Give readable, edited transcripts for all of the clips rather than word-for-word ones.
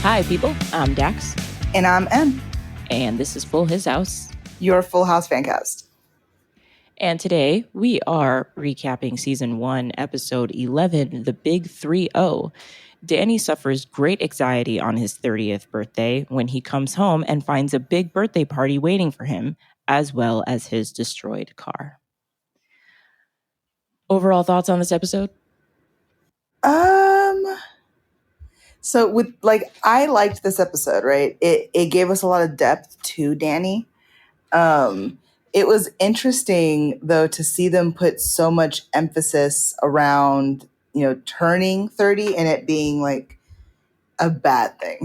Hi, people. I'm Dax. And I'm M, And this is Full His House. your Full House fancast. And today we are recapping season 1, episode 11, The Big 3-0. Danny suffers great anxiety on his 30th birthday when he comes home and finds a big birthday party waiting for him, as well as his destroyed car. Overall thoughts on this episode? So I liked this episode, right? It gave us a lot of depth to Danny. It was interesting though to see them put so much emphasis around, turning 30 and it being like a bad thing.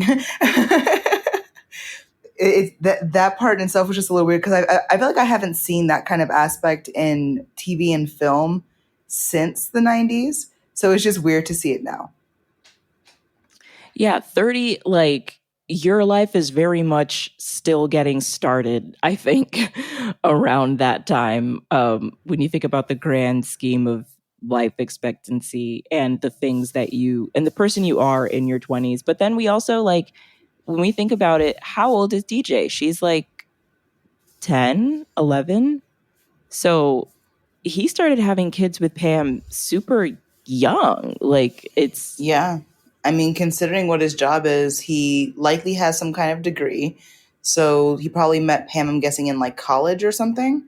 That part in itself was just a little weird because I feel like I haven't seen that kind of aspect in TV and film since the 90s. So it's just weird to see it now. Yeah, 30, like, your life is very much still getting started, I think, around that time. When you think about the grand scheme of life expectancy and the things that you and the person you are in your 20s. But then we also, like, when we think about it, how old is DJ? She's like 10, 11. So he started having kids with Pam super young. Like, it's. Yeah. I mean, considering what his job is, he likely has some kind of degree. So he probably met Pam, I'm guessing, in like college or something,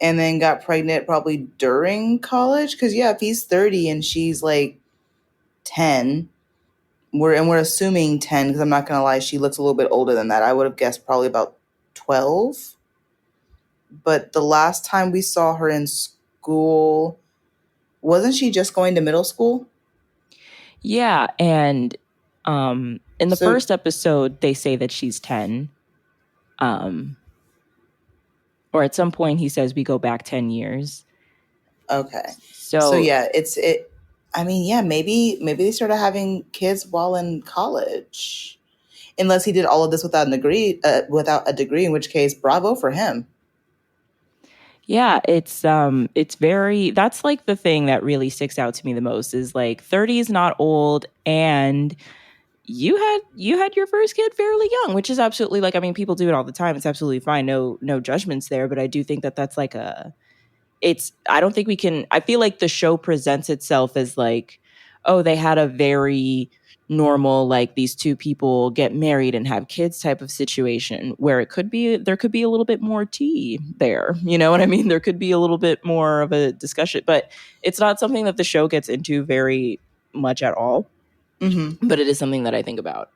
and then got pregnant probably during college. Because, yeah, if he's 30 and she's like 10, we're assuming 10, because I'm not going to lie, she looks a little bit older than that. I would have guessed probably about 12. But the last time we saw her in school, wasn't she just going to middle school? Yeah, and in the first episode, they say that she's 10. Or at some point, he says we go back 10 years. Okay. So yeah, maybe they started having kids while in college, unless he did all of this without a degree, in which case, bravo for him. Yeah, it's very, that's like the thing that really sticks out to me the most is like 30 is not old, and you had your first kid fairly young, which is absolutely, like, I mean, people do it all the time. It's absolutely fine. No judgments there, but I do think that that's like I don't think we can, I feel like the show presents itself as like, oh, they had a very normal, like, these two people get married and have kids type of situation, where there could be a little bit more tea there. You know what I mean? There could be a little bit more of a discussion, but it's not something that the show gets into very much at all. Mm-hmm. But it is something that I think about.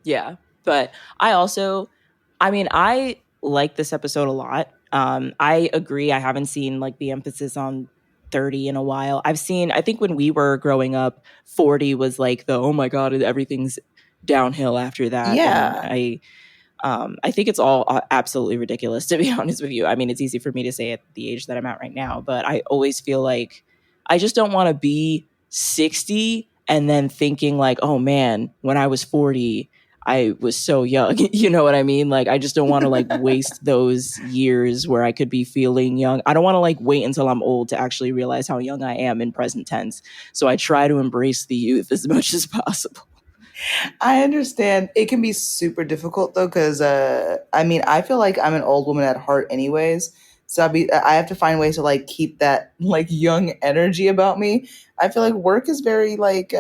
Yeah. But I like this episode a lot. I agree. I haven't seen like the emphasis on 30 in a while. I think when we were growing up, 40 was like oh my God, everything's downhill after that. Yeah. And I think it's all absolutely ridiculous, to be honest with you. I mean, it's easy for me to say at the age that I'm at right now, but I always feel like I just don't want to be 60 and then thinking like, oh man, when I was 40, I was so young. You know what I mean? Like, I just don't want to like waste those years where I could be feeling young. I don't want to like wait until I'm old to actually realize how young I am in present tense. So I try to embrace the youth as much as possible. I understand. It can be super difficult though, because I feel like I'm an old woman at heart anyways. So I have to find ways to like keep that like young energy about me. I feel like work is very like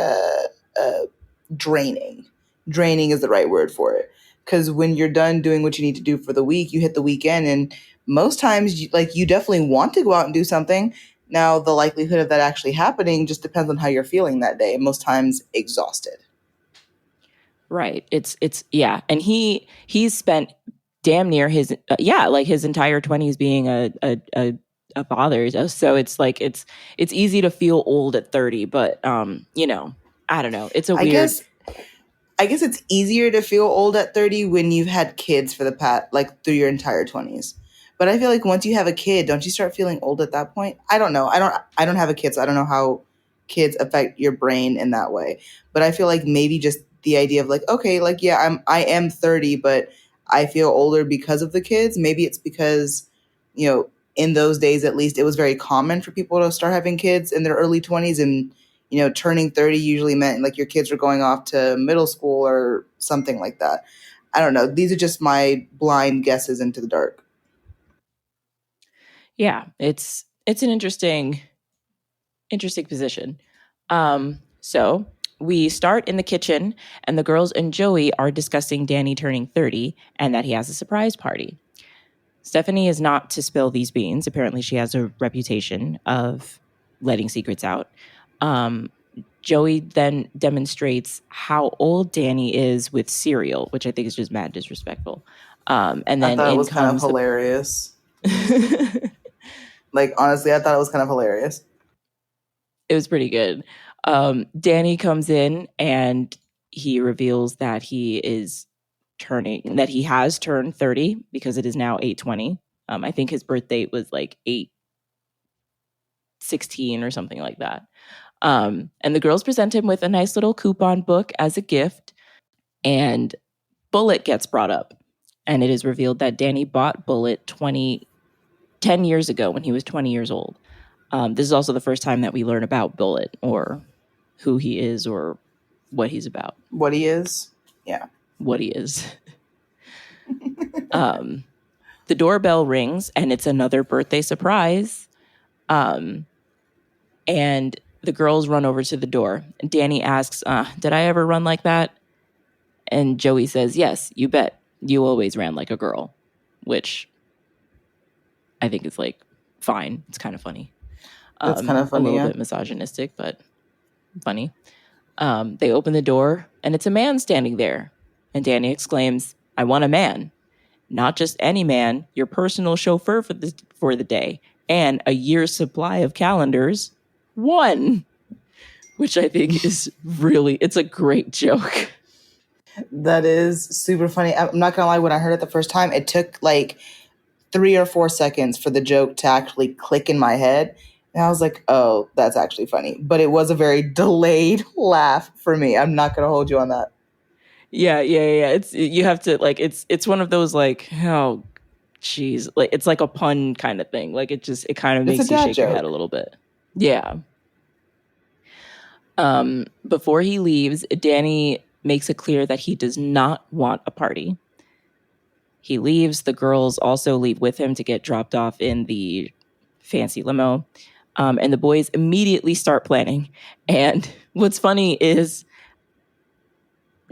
draining. Draining is the right word for it. Because when you're done doing what you need to do for the week, you hit the weekend, and most times you definitely want to go out and do something. Now the likelihood of that actually happening just depends on how you're feeling that day. Most times exhausted. Right. It's yeah. And he's spent damn near his his entire 20s being a father. So it's like it's easy to feel old at 30, but I don't know. It's a weird. I guess it's easier to feel old at 30 when you've had kids for the past, like, through your entire 20s. But I feel like once you have a kid, don't you start feeling old at that point? I don't know. I don't have a kid, so I don't know how kids affect your brain in that way. But I feel like maybe just the idea of like, okay, like, yeah, I am 30, but I feel older because of the kids. Maybe it's because, in those days, at least, it was very common for people to start having kids in their early 20s, and turning 30 usually meant like your kids were going off to middle school or something like that. I don't know. These are just my blind guesses into the dark. Yeah, it's an interesting position. So we start in the kitchen, and the girls and Joey are discussing Danny turning 30 and that he has a surprise party. Stephanie is not to spill these beans. Apparently, she has a reputation of letting secrets out. Um, Joey then demonstrates how old Danny is with cereal, which I think is just mad disrespectful. And I then thought it in was kind of comes the. hilarious. Like, honestly, I thought it was kind of hilarious. It was pretty good. Danny comes in and he reveals that that he has turned 30 because it is now 8/20. I think his birth date was like 8/16 or something like that. And the girls present him with a nice little coupon book as a gift, and Bullet gets brought up. And it is revealed that Danny bought Bullet 10 years ago when he was 20 years old. This is also the first time that we learn about Bullet or who he is or what he's about. What he is? Yeah. What he is. The doorbell rings and it's another birthday surprise. And the girls run over to the door. Danny asks, did I ever run like that? And Joey says, yes, you bet. You always ran like a girl, which I think is like fine. It's kind of funny. That's kind of A funny, little yeah. bit misogynistic, but funny. They open the door and it's a man standing there. And Danny exclaims, I want a man. Not just any man, your personal chauffeur for the day, and a year's supply of calendars. One. Which I think is it's a great joke. That is super funny. I'm not gonna lie, when I heard it the first time, it took like 3 or 4 seconds for the joke to actually click in my head. And I was like, oh, that's actually funny. But it was a very delayed laugh for me. I'm not gonna hold you on that. Yeah. You have to like it's one of those like, oh geez. Like it's like a pun kind of thing. Like it kind of It's a makes you dad shake your head joke. a little bit. Yeah. Before he leaves, Danny makes it clear that he does not want a party. He leaves. The girls also leave with him to get dropped off in the fancy limo. And the boys immediately start planning. And what's funny is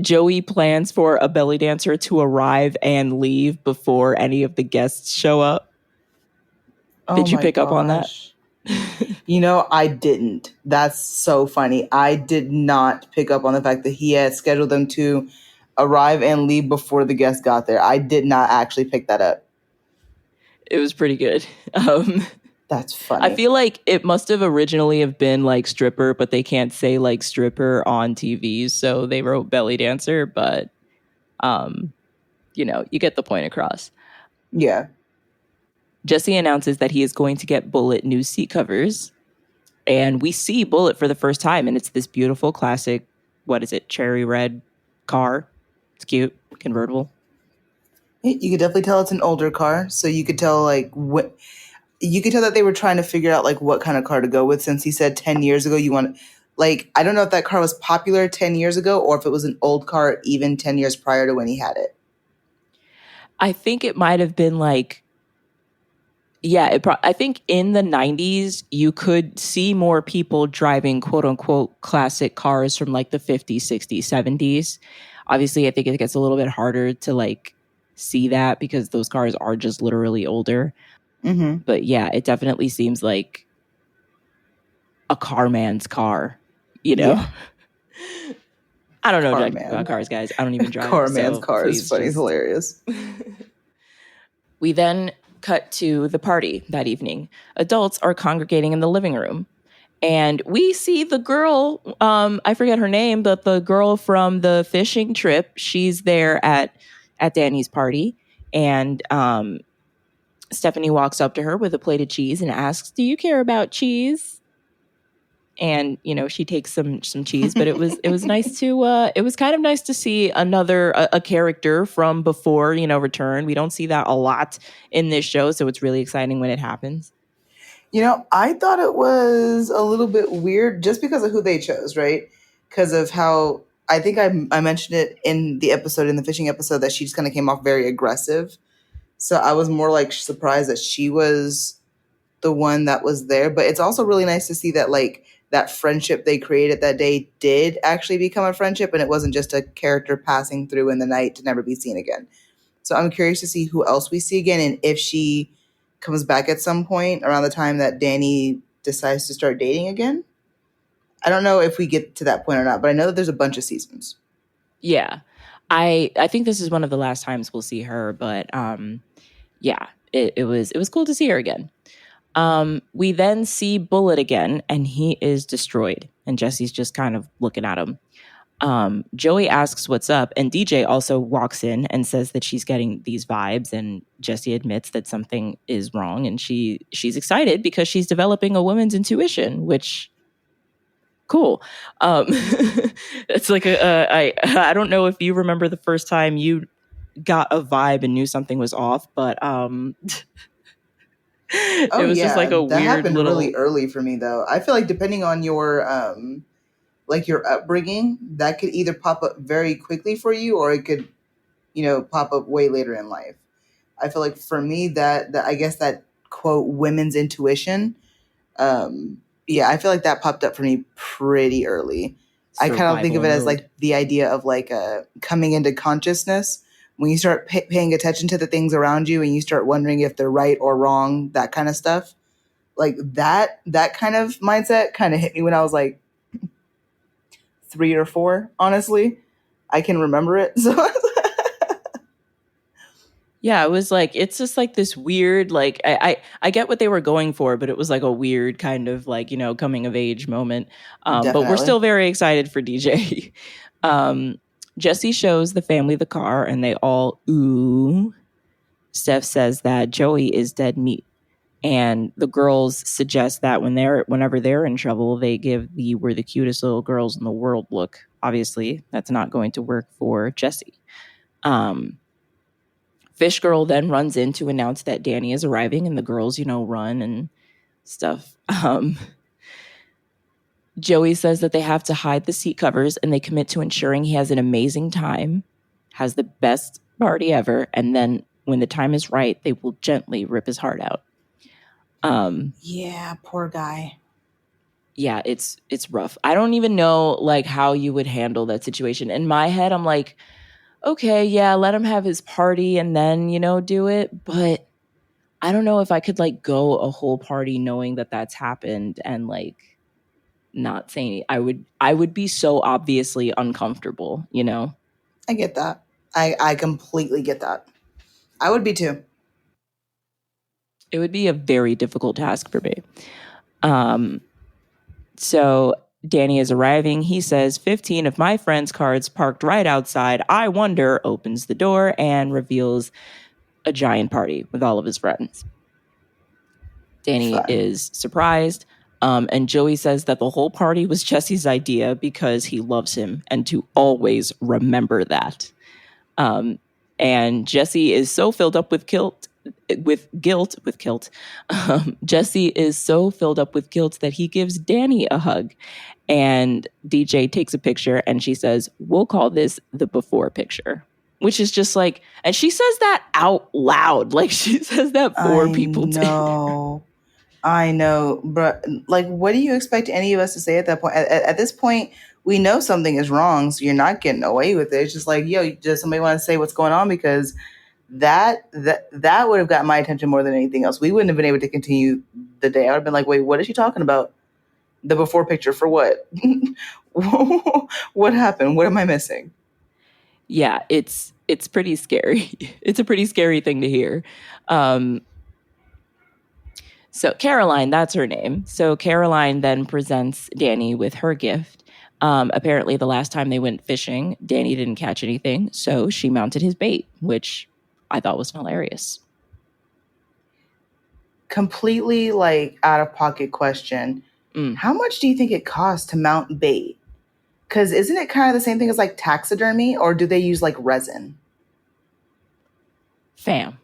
Joey plans for a belly dancer to arrive and leave before any of the guests show up. Oh Did you my pick up on that? gosh. I didn't. That's so funny. I did not pick up on the fact that he had scheduled them to arrive and leave before the guests got there. I did not actually pick that up. It was pretty good. That's funny. I feel like it must have originally have been like stripper, but they can't say like stripper on TV, so they wrote belly dancer. But you get the point across. Yeah. Jesse announces that he is going to get Bullet new seat covers, and we see Bullet for the first time, and it's this beautiful classic. What is it? Cherry red car. It's cute, convertible. You could definitely tell it's an older car, so you could tell you could tell that they were trying to figure out like what kind of car to go with, since he said 10 years ago you want I don't know if that car was popular 10 years ago or if it was an old car even 10 years prior to when he had it. I think it might have been like, yeah, I think in the 90s, you could see more people driving quote unquote classic cars from like the 50s, 60s, 70s. Obviously, I think it gets a little bit harder to like see that because those cars are just literally older. Mm-hmm. But yeah, it definitely seems like a car man's car, Yeah. I don't know about cars, guys. I don't even drive. Car man's so car is funny. It's hilarious. We then cut to the party that evening. Adults are congregating in the living room. And we see the girl, I forget her name, but the girl from the fishing trip, she's there at Danny's party. And Stephanie walks up to her with a plate of cheese and asks, do you care about cheese? And, she takes some cheese, but it was nice to, it was kind of nice to see a character from before, return. We don't see that a lot in this show. So it's really exciting when it happens. I thought it was a little bit weird just because of who they chose, right? Because of how I think I mentioned it in the episode, in the fishing episode, that she just kind of came off very aggressive. So I was more like surprised that she was the one that was there. But it's also really nice to see that like that friendship they created that day did actually become a friendship, and it wasn't just a character passing through in the night to never be seen again. So I'm curious to see who else we see again, and if she comes back at some point around the time that Danny decides to start dating again. I don't know if we get to that point or not, but I know that there's a bunch of seasons. Yeah. I think this is one of the last times we'll see her, but yeah, it was cool to see her again. We then see Bullet again, and he is destroyed, and Jesse's just kind of looking at him. Joey asks what's up, and DJ also walks in and says that she's getting these vibes, and Jesse admits that something is wrong, and she's excited because she's developing a woman's intuition, which cool. It's like I don't know if you remember the first time you got a vibe and knew something was off, but Oh it was just like yeah, a that weird happened really little early for me though. I feel like depending on your like your upbringing, that could either pop up very quickly for you or it could, pop up way later in life. I feel like for me that I guess that quote women's intuition, yeah, I feel like that popped up for me pretty early. I kind of think survival of it as mode. like the idea of like coming into consciousness when you start paying attention to the things around you and you start wondering if they're right or wrong, that kind of stuff. Like that kind of mindset kind of hit me when I was like 3 or 4. Honestly, I can remember it. So Yeah, it was like it's just like this weird like I get what they were going for, but it was like a weird kind of like coming of age moment. But we're definitely still very excited for DJ. um, Jesse shows the family the car, and they all ooh. Steph says that Joey is dead meat, and the girls suggest that whenever they're in trouble, they give the "we're the cutest little girls in the world" look. Obviously, that's not going to work for Jesse. Um, Fish Girl then runs in to announce that Danny is arriving, and the girls, run and stuff. Joey says that they have to hide the seat covers, and they commit to ensuring he has an amazing time, has the best party ever, and then when the time is right, they will gently rip his heart out. yeah, poor guy. Yeah, it's rough. I don't even know like how you would handle that situation. In my head, I'm like, okay, yeah, let him have his party and then, do it. But I don't know if I could like go a whole party knowing that that's happened and like not saying I would be so obviously uncomfortable. I get that. I completely get that. I would be too. It would be a very difficult task for me. Um so Danny is arriving. He says 15 of my friends' cards parked right outside. I wonder opens the door and reveals a giant party with all of his friends. Danny Fun. is surprised. And Joey says that the whole party was Jesse's idea because he loves him and to always remember that. Um, and Jesse is so filled up with guilt. Jesse is so filled up with guilt that he gives Danny a hug. And DJ takes a picture and she says, "We'll call this the before picture." Which is just like, and she says that out loud. Like she says that for I people to know. I know, but like, what do you expect any of us to say at that point? At this point, we know something is wrong, so you're not getting away with it. It's just like, yo, does somebody want to say what's going on? Because that would have got my attention more than anything else. We wouldn't have been able to continue the day. I would have been like, wait, what is she talking about? The before picture for what? What happened? What am I missing? yeah, it's pretty scary. It's a pretty scary thing to hear. Um, so Caroline, that's her name. So Caroline then presents Danny with her gift. Apparently, the last time they went fishing, Danny didn't catch anything, so she mounted his bait, which I thought was hilarious. Completely like out of pocket question. Mm, How much do you think it costs to mount bait? Because isn't it kind of the same thing as like taxidermy, or do they use like resin? fam,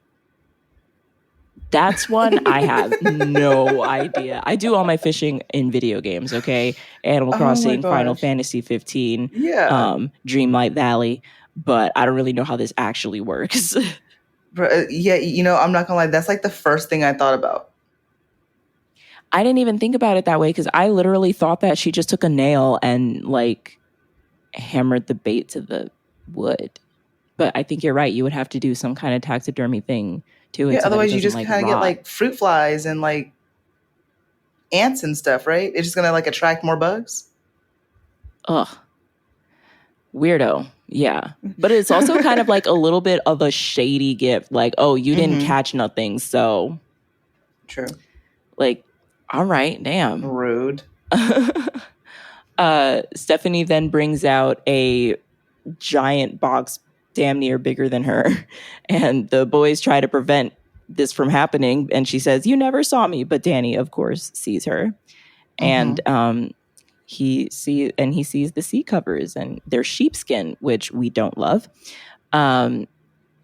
That's one I have no idea. I do all my fishing in video games, okay? Animal Oh my Crossing, Final gosh. Fantasy 15, Yeah. Dreamlight Valley, but I don't really know how this actually works. Yeah, I'm not gonna lie, that's like the first thing I thought about. I didn't even think about it that way because I literally thought that she just took a nail and like hammered the bait to the wood. But I think you're right. You would have to do some kind of taxidermy thing to it Yeah, so that it otherwise you doesn't just like kind of get rot. like fruit flies and like ants and stuff, right? It's just gonna like attract more bugs. Ugh, weirdo. Yeah. But it's also kind of like a little bit of a shady gift. Like, oh, you didn't Mm-hmm. catch nothing. So, True. like, all right, damn. Rude. Stephanie then brings out a giant box damn near bigger than her. And the boys try to prevent this from happening. And she says, "You never saw me." But Danny, of course, sees her. And Mm-hmm. he sees the sea covers and they're sheepskin, which we don't love. Um,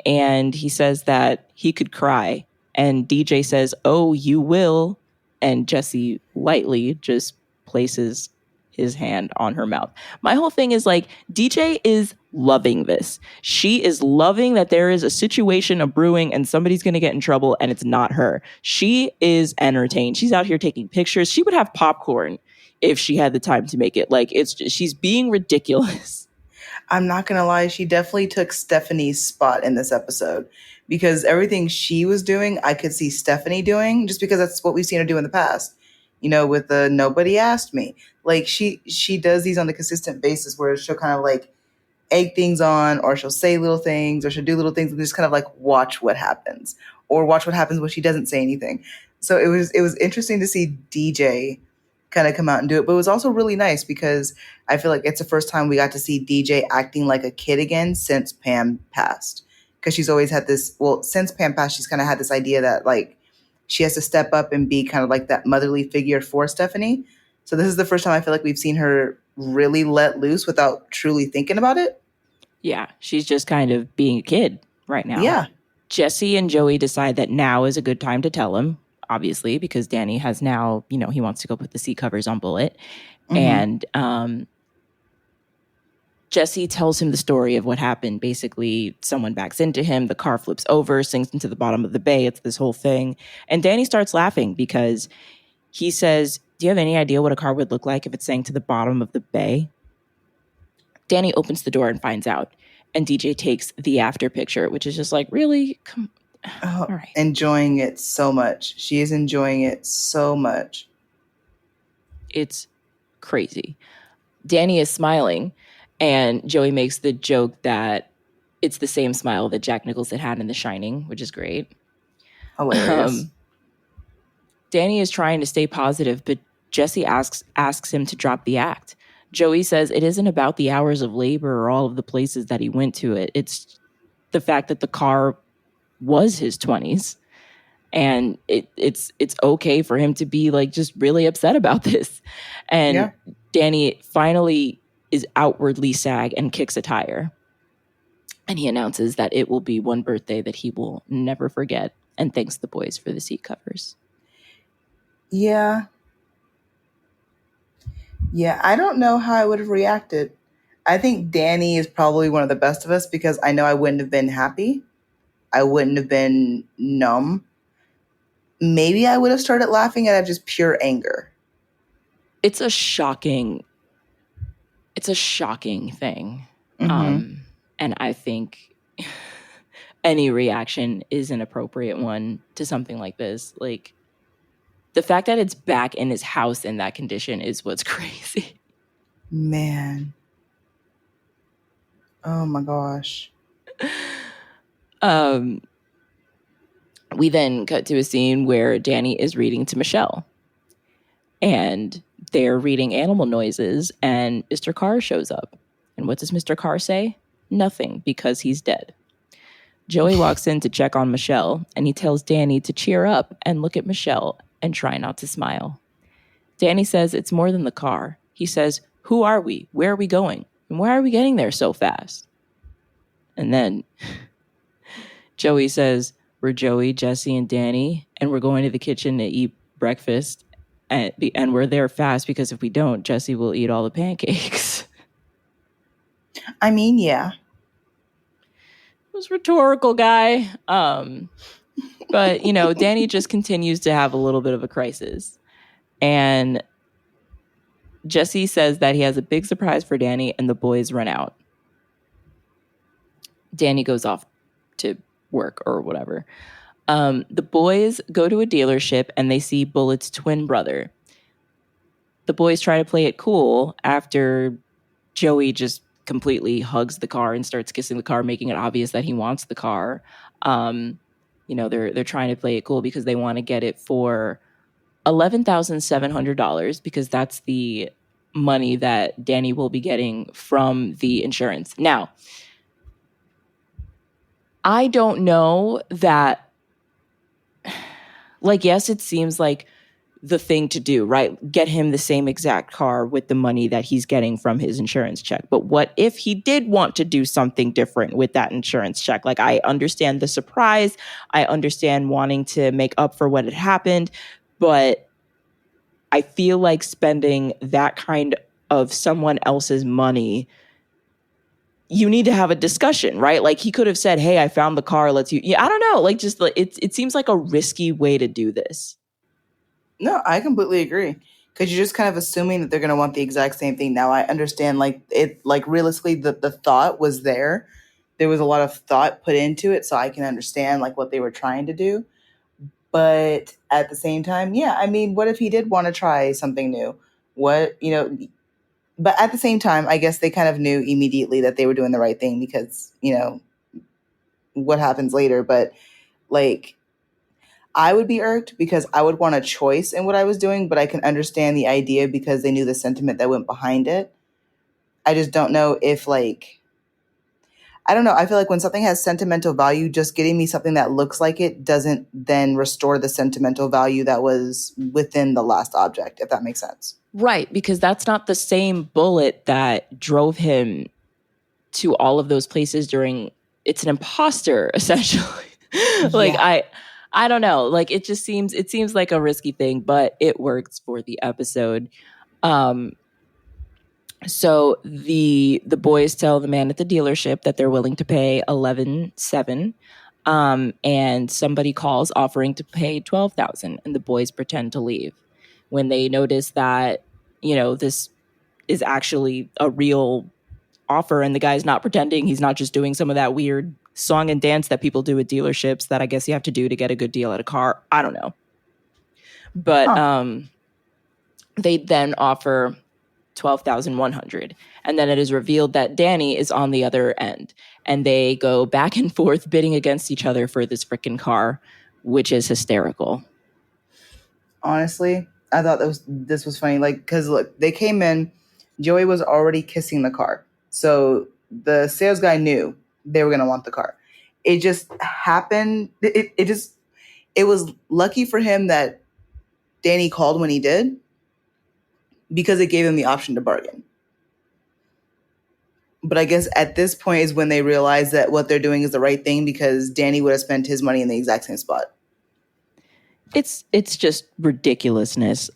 and he says that he could cry. And DJ says, "Oh, you will." And Jesse lightly just places his hand on her mouth. My whole thing is like, DJ is loving this. She is loving that there is a situation of brewing and somebody's going to get in trouble and it's not her. She is entertained. She's out here taking pictures. She would have popcorn if she had the time to make it. Like, it's just, she's being ridiculous. I'm not gonna lie, she definitely took Stephanie's spot in this episode because everything she was doing, I could see Stephanie doing, just because that's what we've seen her do in the past. With the nobody asked me. Like she does these on a consistent basis where she'll kind of like egg things on, or she'll say little things, or she'll do little things and just kind of like watch what happens, or watch what happens when she doesn't say anything. So it was interesting to see DJ kind of come out and do it, but it was also really nice because I feel like it's the first time we got to see DJ acting like a kid again since Pam passed. Because she's always had this, well, since Pam passed, she's kind of had this idea that like she has to step up and be kind of like that motherly figure for Stephanie. So this is the first time I feel like we've seen her really let loose without truly thinking about it. Yeah, she's just kind of being a kid right now. Yeah. Jesse and Joey decide that now is a good time to tell him, obviously, because Danny has now, he wants to go put the seat covers on Bullet. Mm-hmm. And Jesse tells him the story of what happened. Basically, someone backs into him, the car flips over, sinks into the bottom of the bay. It's this whole thing. And Danny starts laughing because he says, "Do you have any idea what a car would look like if it sank to the bottom of the bay?" Danny opens the door and finds out. And DJ takes the after picture, which is just like, really? Come. Oh, All right. enjoying it so much. She is enjoying it so much. It's crazy. Danny is smiling, and Joey makes the joke that it's the same smile that Jack Nicholson had in The Shining, which is great. Hilarious. Danny is trying to stay positive, but Jesse asks him to drop the act. Joey says it isn't about the hours of labor or all of the places that he went to it. It's the fact that the car was his 20s. And it's okay for him to be like just really upset about this. And Yeah. Danny finally is outwardly sad and kicks a tire. And he announces that it will be one birthday that he will never forget, and thanks the boys for the seat covers. Yeah. Yeah, I don't know how I would have reacted. I think Danny is probably one of the best of us because I know I wouldn't have been happy. I wouldn't have been numb. Maybe I would have started laughing out of just pure anger. It's a shocking thing. Mm-hmm. And I think any reaction is an appropriate one to something like this. Like, the fact that it's back in his house in that condition is what's crazy. Man. Oh my gosh. We then cut to a scene where Danny is reading to Michelle. And they're reading animal noises, and Mr. Carr shows up. And what does Mr. Carr say? Nothing, because he's dead. Joey walks in to check on Michelle, and he tells Danny to cheer up and look at Michelle and try not to smile. Danny says it's more than the car. He says, "Who are we? Where are we going? And why are we getting there so fast?" And then Joey says, we're Joey, Jesse, and Danny, and we're going to the kitchen to eat breakfast. And we're there fast because if we don't, Jesse will eat all the pancakes. I mean, yeah. It was rhetorical, guy. But, Danny just continues to have a little bit of a crisis. And Jesse says that he has a big surprise for Danny, and the boys run out. Danny goes off to work or whatever. The boys go to a dealership and they see Bullet's twin brother. The boys try to play it cool after Joey just completely hugs the car and starts kissing the car, making it obvious that he wants the car. They're trying to play it cool because they want to get it for $11,700 because that's the money that Danny will be getting from the insurance. Now, I don't know that, yes, it seems like the thing to do, right? Get him the same exact car with the money that he's getting from his insurance check. But what if he did want to do something different with that insurance check? I understand the surprise. I understand wanting to make up for what had happened. But I feel like spending that kind of someone else's money, you need to have a discussion, right? He could have said, hey, I found the car. I don't know. It seems like a risky way to do this. No, I completely agree. Because you're just kind of assuming that they're going to want the exact same thing. Now, I understand, realistically, the thought was there. There was a lot of thought put into it, so I can understand, what they were trying to do. But at the same time, yeah, I mean, what if he did want to try something new? But at the same time, I guess they kind of knew immediately that they were doing the right thing because, what happens later. But, I would be irked because I would want a choice in what I was doing, but I can understand the idea because they knew the sentiment that went behind it. I just don't know if I don't know. I feel like when something has sentimental value, just getting me something that looks like it doesn't then restore the sentimental value that was within the last object, if that makes sense. Right, because that's not the same bullet that drove him to all of those places it's an imposter, essentially. Yeah. I don't know. It seems like a risky thing, but it works for the episode. So the boys tell the man at the dealership that they're willing to pay 11,700. And somebody calls offering to pay 12,000, and the boys pretend to leave. When they notice that, this is actually a real offer and the guy's not pretending, he's not just doing some of that weird song and dance that people do at dealerships that I guess you have to do to get a good deal at a car. I don't know. But they then offer 12,100. And then it is revealed that Danny is on the other end. And they go back and forth bidding against each other for this freaking car, which is hysterical. Honestly, I thought this was funny. Because look, they came in, Joey was already kissing the car. So the sales guy knew they were going to want the car. It just happened. It was lucky for him that Danny called when he did because it gave him the option to bargain. But I guess at this point is when they realize that what they're doing is the right thing because Danny would have spent his money in the exact same spot. It's just ridiculousness.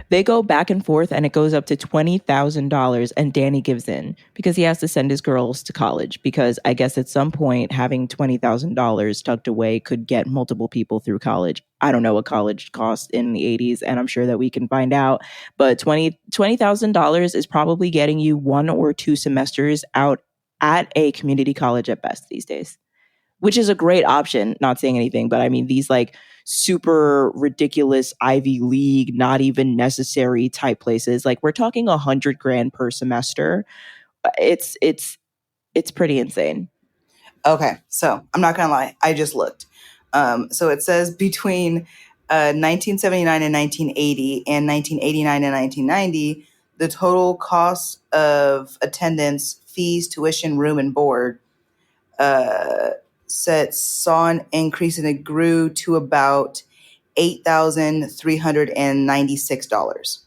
They go back and forth and it goes up to $20,000 and Danny gives in because he has to send his girls to college because I guess at some point having $20,000 tucked away could get multiple people through college. I don't know what college cost in the 80s and I'm sure that we can find out, but $20,000 is probably getting you 1 or 2 semesters out at a community college at best these days, which is a great option. Not saying anything, but I mean, these super ridiculous Ivy League, not even necessary type places. We're talking $100,000 per semester. It's pretty insane. Okay, so I'm not gonna lie, I just looked. So it says between 1979 and 1980 and 1989 and 1990, the total cost of attendance, fees, tuition, room, and board saw an increase and it grew to about $8,396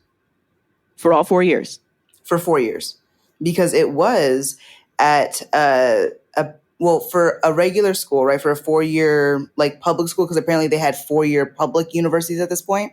for all 4 years. For 4 years, because it was at well, for a regular school, right, for a 4 year like public school, because apparently they had 4 year public universities at this point,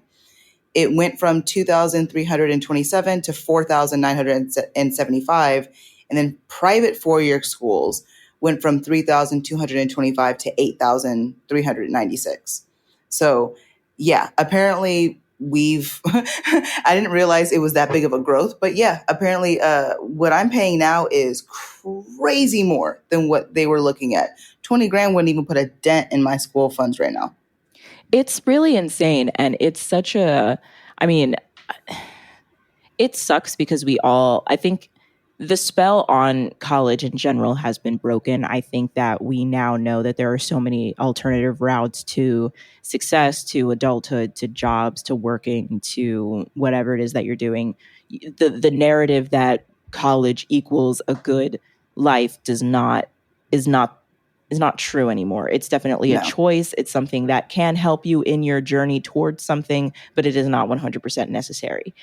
it went from 2,327 to 4,975. And then private 4 year schools went from 3,225 to 8,396. So, yeah, apparently I didn't realize it was that big of a growth. But yeah, apparently what I'm paying now is crazy more than what they were looking at. 20 grand wouldn't even put a dent in my school funds right now. It's really insane. And it's such a, I mean, it sucks because I think the spell on college in general has been broken. I think that we now know that there are so many alternative routes to success, to adulthood, to jobs, to working, to whatever it is that you're doing. The narrative that college equals a good life is not is not true anymore. It's definitely a No, choice. It's something that can help you in your journey towards something, but it is not 100% necessary.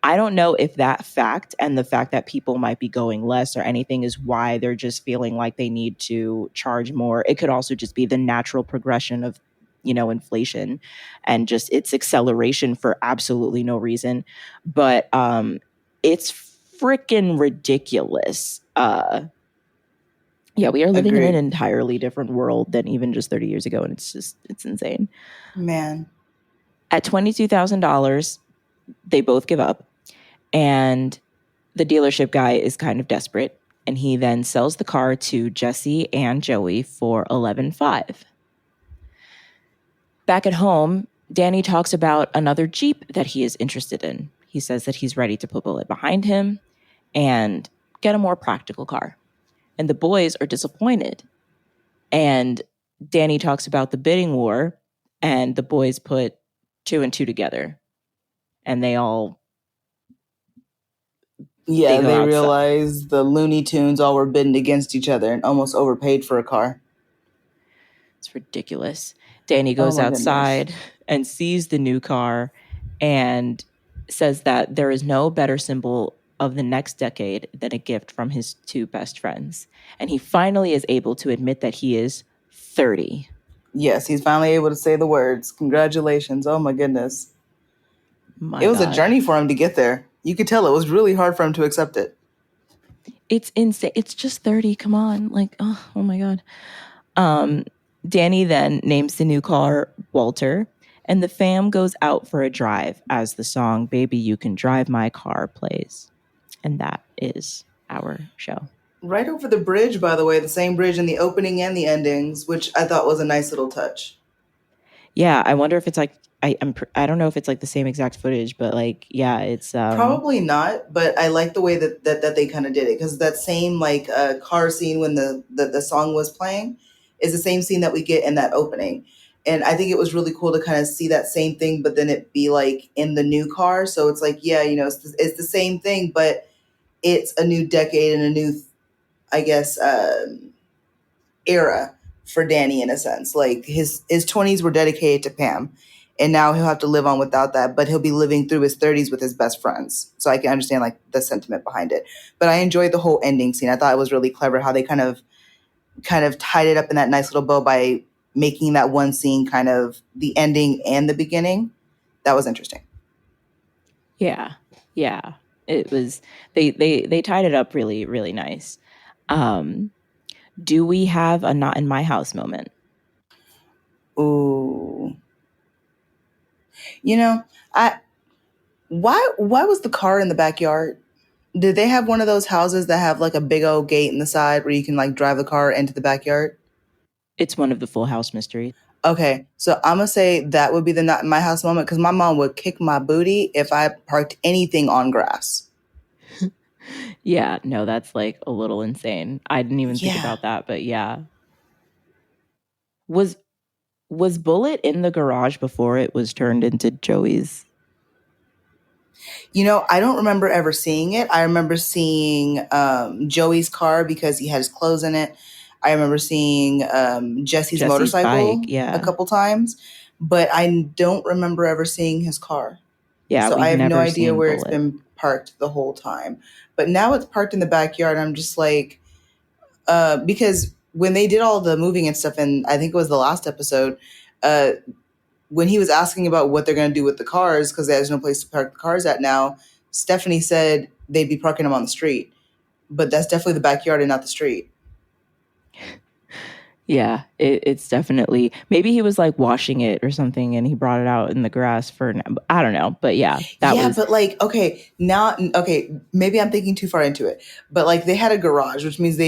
I don't know if that fact and the fact that people might be going less or anything is why they're just feeling like they need to charge more. It could also just be the natural progression of, inflation and just its acceleration for absolutely no reason. But it's freaking ridiculous. Yeah, we are living in an agreed. entirely different world than even just 30 years ago. And it's insane. Man. At $22,000, they both give up. And the dealership guy is kind of desperate. And he then sells the car to Jesse and Joey for 11.5. Back at home, Danny talks about another Jeep that he is interested in. He says that he's ready to put Bullet behind him and get a more practical car. And the boys are disappointed. And Danny talks about the bidding war, and the boys put two and two together. And they Yeah, go they outside. realized the Looney Tunes all were bidding against each other and almost overpaid for a car. It's ridiculous. Danny Oh goes my goodness. outside and sees the new car and says that there is no better symbol of the next decade than a gift from his two best friends. And he finally is able to admit that he is 30. Yes, he's finally able to say the words. Congratulations. Oh my goodness. My It was a God. journey for him to get there. You could tell it was really hard for him to accept it. It's insane. It's just 30. Come on. Like, oh my God. Um, Danny then names the new car Walter, and the fam goes out for a drive as the song Baby You Can Drive My Car plays. And that is our show. Right over the bridge, by the way, the same bridge in the opening and the endings, which I thought was a nice little touch. Yeah, I wonder if it's like I don't know if it's like the same exact footage, but like yeah, it's Probably not, but I like the way that they kind of did it because that same like car scene when the song was playing is the same scene that we get in that opening. And I think it was really cool to kind of see that same thing, but then it be like in the new car. So it's like, yeah, it's the same thing, but it's a new decade and a new, I guess, era for Danny in a sense. Like his 20s were dedicated to Pam, and now he'll have to live on without that, but he'll be living through his 30s with his best friends. So I can understand like the sentiment behind it. But I enjoyed the whole ending scene. I thought it was really clever how they kind of tied it up in that nice little bow by making that one scene kind of the ending and the beginning. That was interesting. yeah. Yeah. It was they tied it up really really nice. Um do we have a not in my house moment? Ooh. You know, I why was the car in the backyard? Did they have one of those houses that have like a big old gate in the side where you can like drive the car into the backyard? It's one of the Full House mysteries. Okay, so I'm gonna say that would be the not in my house moment because my mom would kick my booty if I parked anything on grass. Yeah, no, that's like a little insane. I didn't even think Yeah. about that, but yeah. Was was Bullet in the garage before it was turned into Joey's? I don't remember ever seeing it. I remember seeing Joey's car because he had his clothes in it. I remember seeing Jesse's Jesse's bike, motorcycle a yeah. couple times, but I don't remember ever seeing his car. Yeah, So I we've have no never idea seen where it's Bullet. been parked the whole time. But now it's parked in the backyard. I'm just like, because when they did all the moving and stuff, and I think it was the last episode, uh, when he was asking about what they're going to do with the cars because there's no place to park the cars at now, Stephanie said they'd be parking them on the street, but that's definitely the backyard and not the street. Yeah, it's definitely, maybe he was like washing it or something and he brought it out in the grass for, I don't know. But yeah, but like, okay, maybe I'm thinking too far into it, but like they had a garage, which means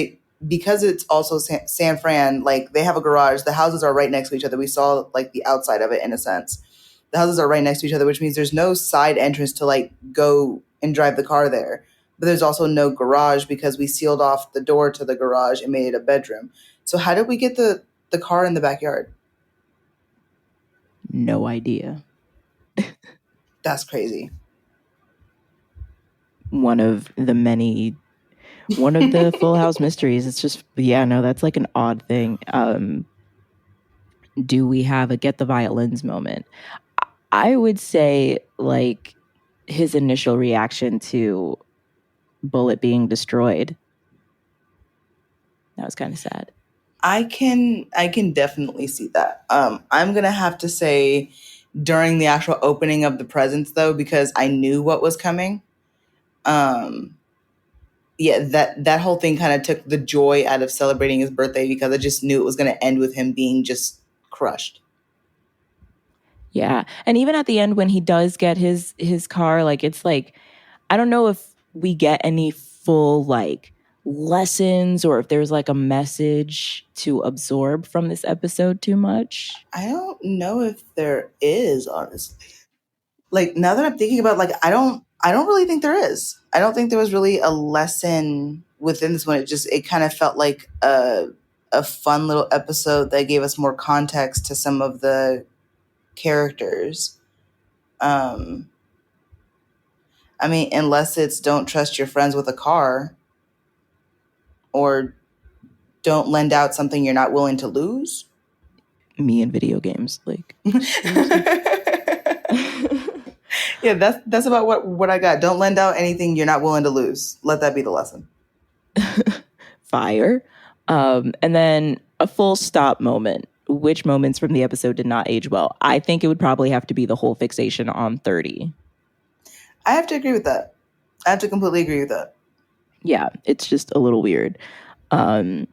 because it's also San Fran, like they have a garage. The houses are right next to each other. We saw like the outside of it in a sense. The houses are right next to each other, which means there's no side entrance to like go and drive the car there. But there's also no garage because we sealed off the door to the garage and made it a bedroom. So how did we get the car in the backyard? No idea. That's crazy. One of the Full House mysteries. It's just, that's like an odd thing. Do we have a get the violins moment? I would say like his initial reaction to Bullet being destroyed. That was kind of sad. I can definitely see that. I'm gonna have to say during the actual opening of the presents though, because I knew what was coming. That whole thing kind of took the joy out of celebrating his birthday because I just knew it was going to end with him being just crushed. Yeah. And even at the end when he does get his car, like it's like, I don't know if we get any full like lessons or if there's like a message to absorb from this episode too much. I don't know if there is, honestly. Like now that I'm thinking about, like, I don't really think there is. I don't think there was really a lesson within this one. It kind of felt like a fun little episode that gave us more context to some of the characters. I mean, unless it's don't trust your friends with a car or don't lend out something you're not willing to lose. Me and video games, like. Yeah, that's about what I got. Don't lend out anything you're not willing to lose. Let that be the lesson. Fire. And then a full stop moment. Which moments from the episode did not age well? I think it would probably have to be the whole fixation on 30. I have to agree with that. I have to completely agree with that. Yeah, it's just a little weird. And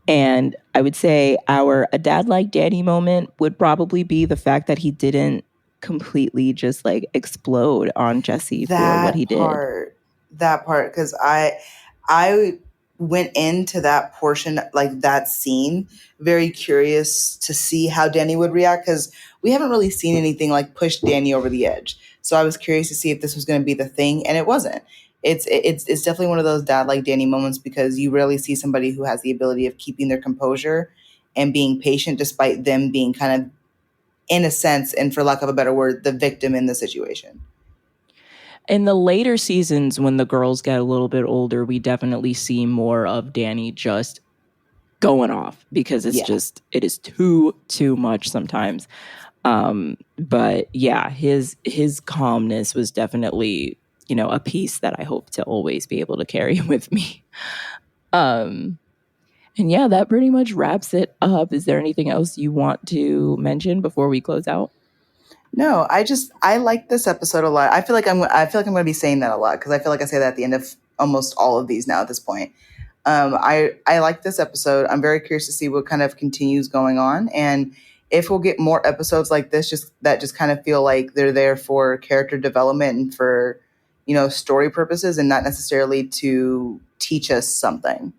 I would say a dad like Danny moment would probably be the fact that he didn't completely just like explode on Jesse for what he did. That part, because I went into that portion, like that scene, very curious to see how Danny would react because we haven't really seen anything like push Danny over the edge. So I was curious to see if this was going to be the thing, and it wasn't. It's definitely one of those dad like Danny moments because you rarely see somebody who has the ability of keeping their composure and being patient despite them being kind of, in a sense, and for lack of a better word, the victim in the situation. In the later seasons, when the girls get a little bit older, we definitely see more of Danny just going off because it is too much sometimes. But yeah, his calmness was definitely, a piece that I hope to always be able to carry with me. And yeah, that pretty much wraps it up. Is there anything else you want to mention before we close out? No, I like this episode a lot. I feel like I'm going to be saying that a lot because I feel like I say that at the end of almost all of these now at this point. I like this episode. I'm very curious to see what kind of continues going on and if we'll get more episodes like this, that just kind of feel like they're there for character development and for, story purposes and not necessarily to teach us something.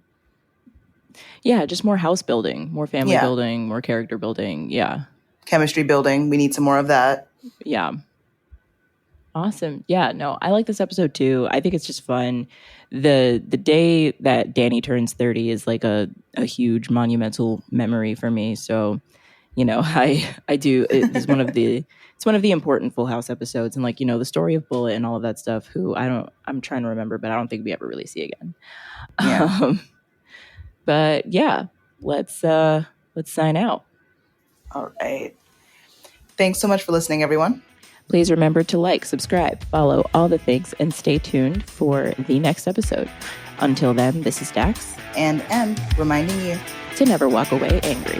Yeah, just more house building, more family building, more character building. Yeah. Chemistry building. We need some more of that. Yeah. Awesome. Yeah, no, I like this episode too. I think it's just fun. The day that Danny turns 30 is like a huge monumental memory for me. So, I do. It's one of the important Full House episodes, and the story of Bullet and all of that stuff. Who I'm trying to remember, but I don't think we ever really see again. Yeah. But yeah, let's sign out. All right. Thanks so much for listening, everyone. Please remember to like, subscribe, follow all the things, and stay tuned for the next episode. Until then, this is Dax and M reminding you to never walk away angry.